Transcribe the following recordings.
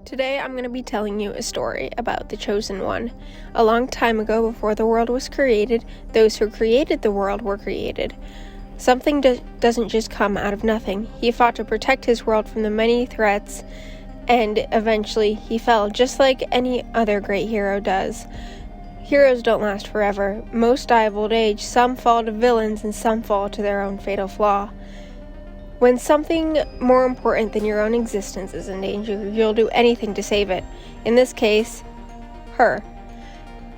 Today I'm going to be telling you a story about the Chosen One. A long time ago, before the world was created, those who created the world were created. Something doesn't just come out of nothing. He fought to protect his world from the many threats, and eventually he fell, just like any other great hero does. Heroes don't last forever. Most die of old age. Some fall to villains, and some fall to their own fatal flaw. When something more important than your own existence is in danger, you'll do anything to save it. In this case, her.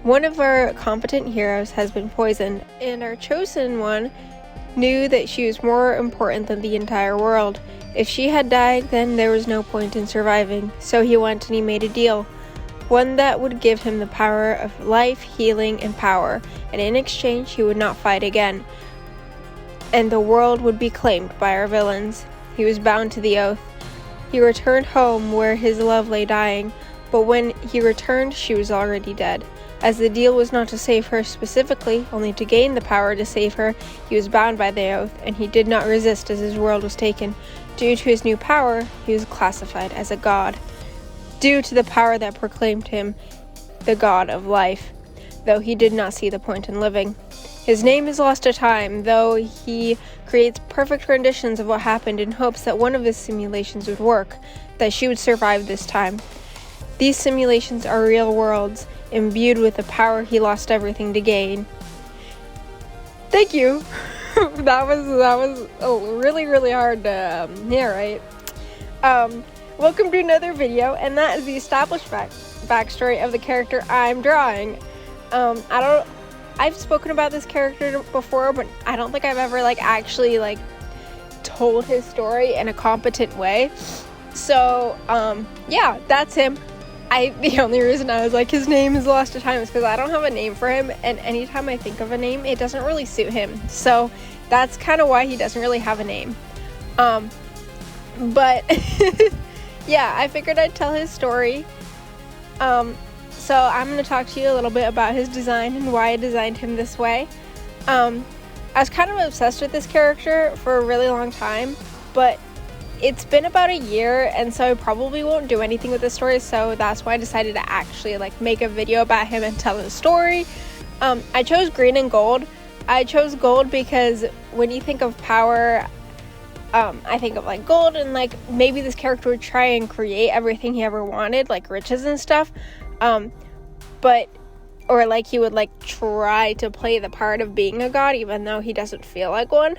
One of our competent heroes has been poisoned, and our chosen one knew that she was more important than the entire world. If she had died, then there was no point in surviving. So he went and he made a deal. One that would give him the power of life, healing, and power. And in exchange, he would not fight again. And the world would be claimed by our villains. He was bound to the oath. He returned home where his love lay dying, but when he returned, she was already dead. As the deal was not to save her specifically, only to gain the power to save her, he was bound by the oath, and he did not resist as his world was taken. Due to his new power, he was classified as a god. Due to the power that proclaimed him the god of life, though he did not see the point in living. His name is lost to time, though he creates perfect renditions of what happened in hopes that one of his simulations would work, that she would survive this time. These simulations are real worlds, imbued with the power he lost everything to gain. Thank you! that was really hard to narrate. Welcome to another video, and that is the established backstory of the character I'm drawing. I've spoken about this character before, but I don't think I've ever actually told his story in a competent way. So yeah, that's him. The only reason I was his name is lost to time is because I don't have a name for him, and anytime I think of a name, it doesn't really suit him. So that's kind of why he doesn't really have a name. But yeah, I figured I'd tell his story. So I'm going to talk to you a little bit about his design and why I designed him this way. I was kind of obsessed with this character for a really long time, but it's been about a year, and so I probably won't do anything with this story, so that's why I decided to actually make a video about him and tell his story. I chose green and gold. I chose gold because when you think of power, I think of gold, and maybe this character would try and create everything he ever wanted, like riches and stuff. He would try to play the part of being a god, even though he doesn't feel like one.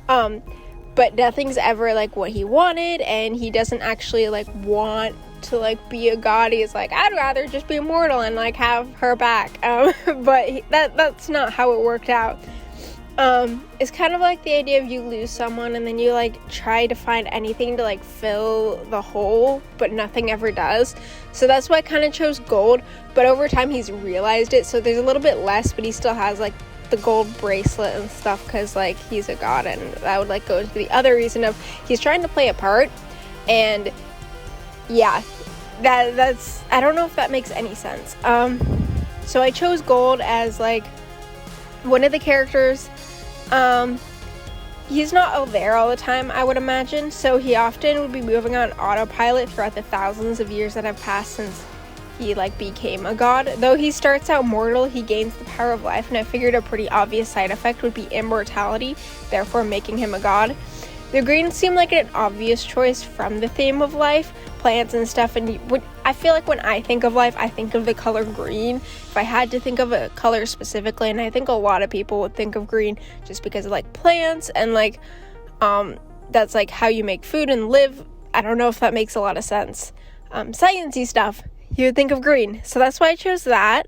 But nothing's ever what he wanted, and he doesn't actually want to be a god. He's I'd rather just be immortal and have her back. But that's not how it worked out. It's kind of the idea of you lose someone and then you try to find anything to fill the hole, but nothing ever does. So that's why I kind of chose gold, but over time he's realized it, so there's a little bit less, but he still has the gold bracelet and stuff because he's a god, and that would go into the other reason of he's trying to play a part. And yeah, that's I don't know if that makes any sense. So I chose gold as one of the characters. He's not there all the time, I would imagine, so he often would be moving on autopilot throughout the thousands of years that have passed since he became a god. Though he starts out mortal, he gains the power of life, and I figured a pretty obvious side effect would be immortality, therefore making him a god. The green seemed like an obvious choice from the theme of life, plants and stuff, and I feel when I think of life, I think of the color green. If I had to think of a color specifically, and I think a lot of people would think of green just because of plants, and that's how you make food and live. I don't know if that makes a lot of sense. Sciencey stuff, you would think of green, so that's why I chose that.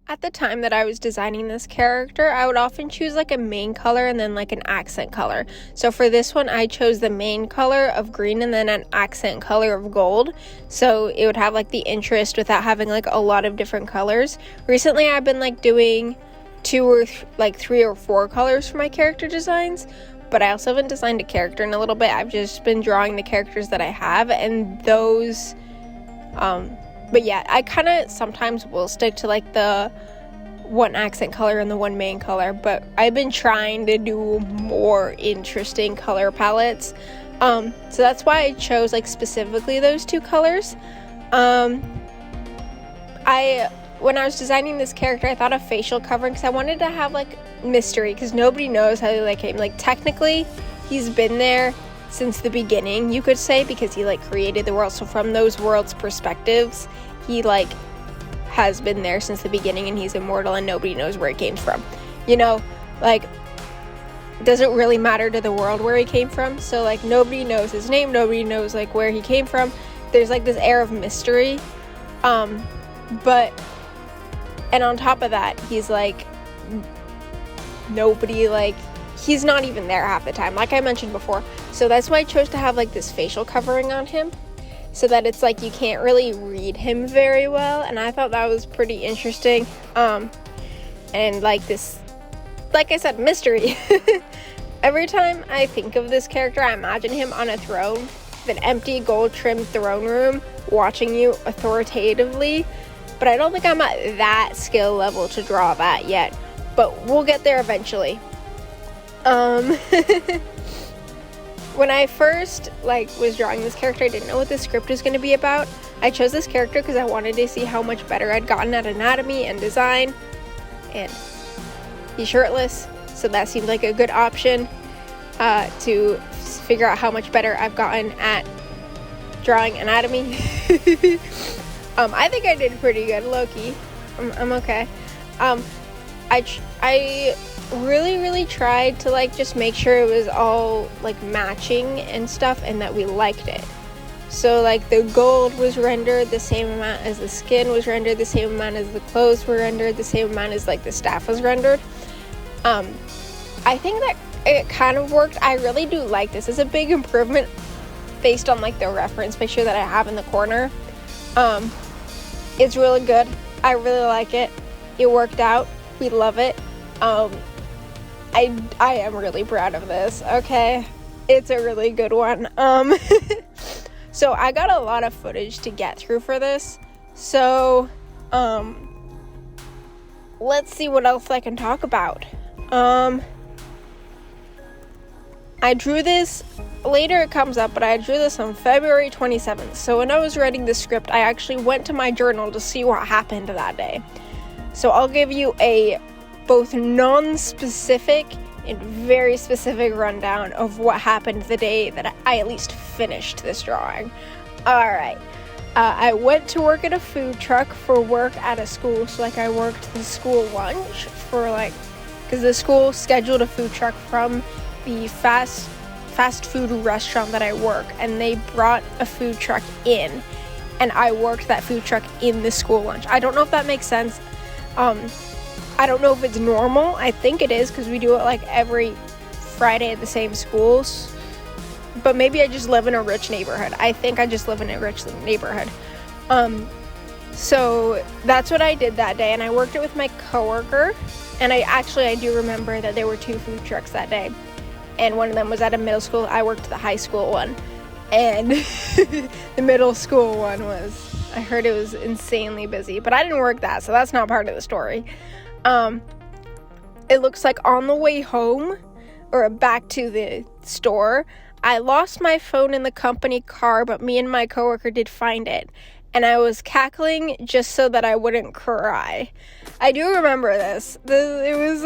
At the time that I was designing this character, I would often choose a main color and then an accent color. So for this one, I chose the main color of green and then an accent color of gold. So it would have the interest without having a lot of different colors. Recently, I've been doing 2 or 3 or 4 colors for my character designs, but I also haven't designed a character in a little bit. I've just been drawing the characters that I have, and those but yeah, I kind of sometimes will stick to the one accent color and the one main color, but I've been trying to do more interesting color palettes. So that's why I chose like specifically those two colors. When I was designing this character, I thought of facial covering because I wanted to have like mystery, because nobody knows how he like came. Like technically he's been there since the beginning, you could say, because he like created the world. So from those worlds' perspectives, he like has been there since the beginning, and he's immortal and nobody knows where he came from. You know, like doesn't really matter to the world where he came from. So like nobody knows his name, nobody knows like where he came from. There's like this air of mystery. And on top of that, he's like nobody, like he's not even there half the time, like I mentioned before. So that's why I chose to have like this facial covering on him, so that it's like you can't really read him very well. And I thought that was pretty interesting. And like this, like I said, mystery. Every time I think of this character, I imagine him on a throne, an empty gold trimmed throne room, watching you authoritatively. But I don't think I'm at that skill level to draw that yet, but we'll get there eventually. When I first was drawing this character, I didn't know what the script was going to be about. I chose this character because I wanted to see how much better I'd gotten at anatomy and design, and he's shirtless, so that seemed like a good option to figure out how much better I've gotten at drawing anatomy. I think I did pretty good, low-key. I'm okay. I really tried to just make sure it was all matching and stuff, and that we liked it. So the gold was rendered the same amount as the skin was rendered, the same amount as the clothes were rendered, the same amount as the staff was rendered. I think that it kind of worked. I really do like this. It's a big improvement based on the reference picture that I have in the corner. It's really good. I really like it. It worked out. We love it. I am really proud of this. Okay, it's a really good one. So I got a lot of footage to get through for this. So let's see what else I can talk about. I drew this, later it comes up, but I drew this on February 27th. So when I was writing the script, I actually went to my journal to see what happened that day. So I'll give you a both non-specific and very specific rundown of what happened the day that I at least finished this drawing. Alright, I went to work at a food truck for work at a school. So I worked the school lunch for because the school scheduled a food truck from the fast food restaurant that I work, and they brought a food truck in, and I worked that food truck in the school lunch. I don't know if that makes sense. I don't know if it's normal. I think it is, because we do it every Friday at the same schools. But maybe I just live in a rich neighborhood. I think I just live in a rich neighborhood. So that's what I did that day, and I worked it with my coworker. And I do remember that there were 2 food trucks that day, and one of them was at a middle school. I worked the high school one, and the middle school one I heard it was insanely busy, but I didn't work that, so that's not part of the story. It looks like on the way home, or back to the store, I lost my phone in the company car, but me and my coworker did find it, and I was cackling just so that I wouldn't cry. I do remember this. It was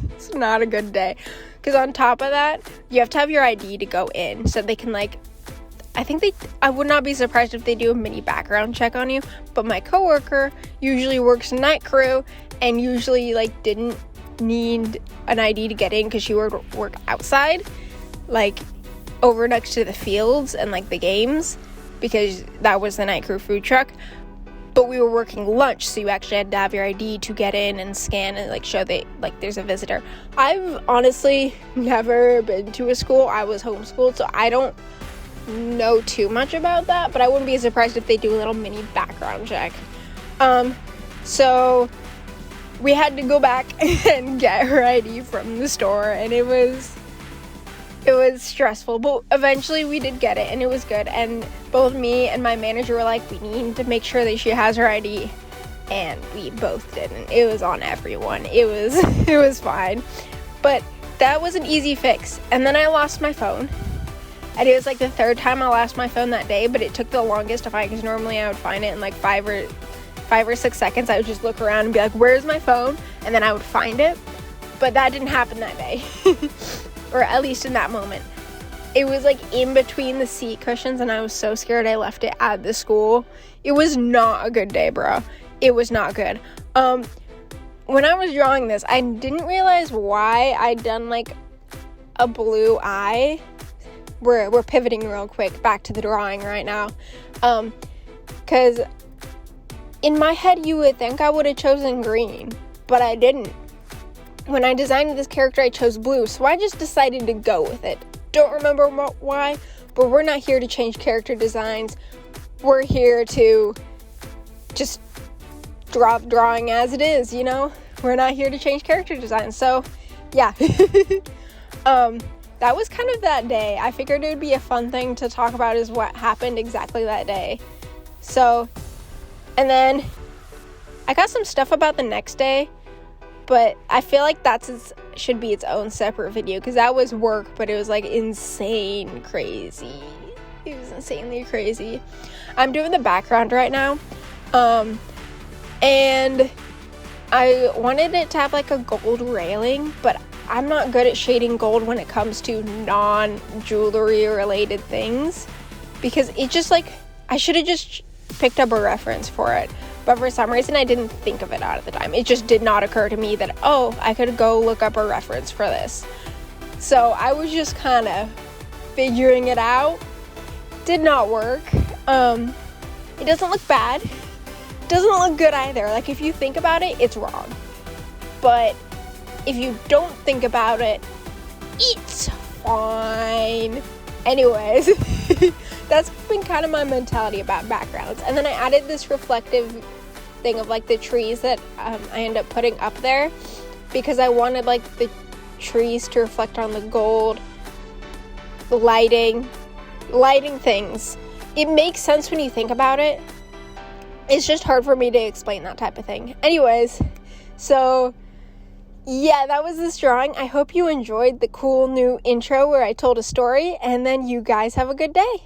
it's not a good day, because on top of that, you have to have your ID to go in, so they can I would not be surprised if they do a mini background check on you. But my coworker usually works night crew, and usually didn't need an ID to get in, because she would work outside, over next to the fields and the games, because that was the night crew food truck. But we were working lunch, so you actually had to have your ID to get in and scan and show that there's a visitor. I've honestly never been to a school. I was homeschooled, so I don't know too much about that, but I wouldn't be surprised if they do a little mini background check. So we had to go back and get her ID from the store, and it was stressful, but eventually we did get it, and it was good. And both me and my manager were we need to make sure that she has her ID, and we both didn't. It was on everyone. It was fine, but that was an easy fix. And then I lost my phone, And it was like the third time I lost my phone that day, but it took the longest to find, because normally I would find it in like 5 or 6 seconds. I would just look around and be like, where's my phone? And then I would find it. But that didn't happen that day. Or at least in that moment. It was like in between the seat cushions, and I was so scared I left it at the school. It was not a good day, bro. It was not good. When I was drawing this, I didn't realize why I'd done like a blue eye. We're pivoting real quick back to the drawing right now. Because in my head, you would think I would have chosen green, but I didn't. When I designed this character, I chose blue, so I just decided to go with it. Don't remember why, but we're not here to change character designs. We're here to just drawing as it is, you know? We're not here to change character designs, so yeah. That was kind of that day. I figured it would be a fun thing to talk about, is what happened exactly that day. So, and then I got some stuff about the next day, but I feel like should be its own separate video, because that was work, but it was like insane crazy. It was insanely crazy. I'm doing the background right now, and I wanted it to have like a gold railing, but I'm not good at shading gold when it comes to non-jewelry related things, because it just like, I should have just picked up a reference for it, but for some reason I didn't think of it at the time. It just did not occur to me that, oh, I could go look up a reference for this. So I was just kind of figuring it out. Did not work. It doesn't look bad. It doesn't look good either. Like, if you think about it, it's wrong. But if you don't think about it, it's fine. Anyways, that's been kind of my mentality about backgrounds. And then I added this reflective thing of like the trees that I end up putting up there, because I wanted like the trees to reflect on the gold, the lighting things. It makes sense when you think about it. It's just hard for me to explain that type of thing. Anyways, so yeah, that was this drawing. I hope you enjoyed the cool new intro where I told a story, and then you guys have a good day.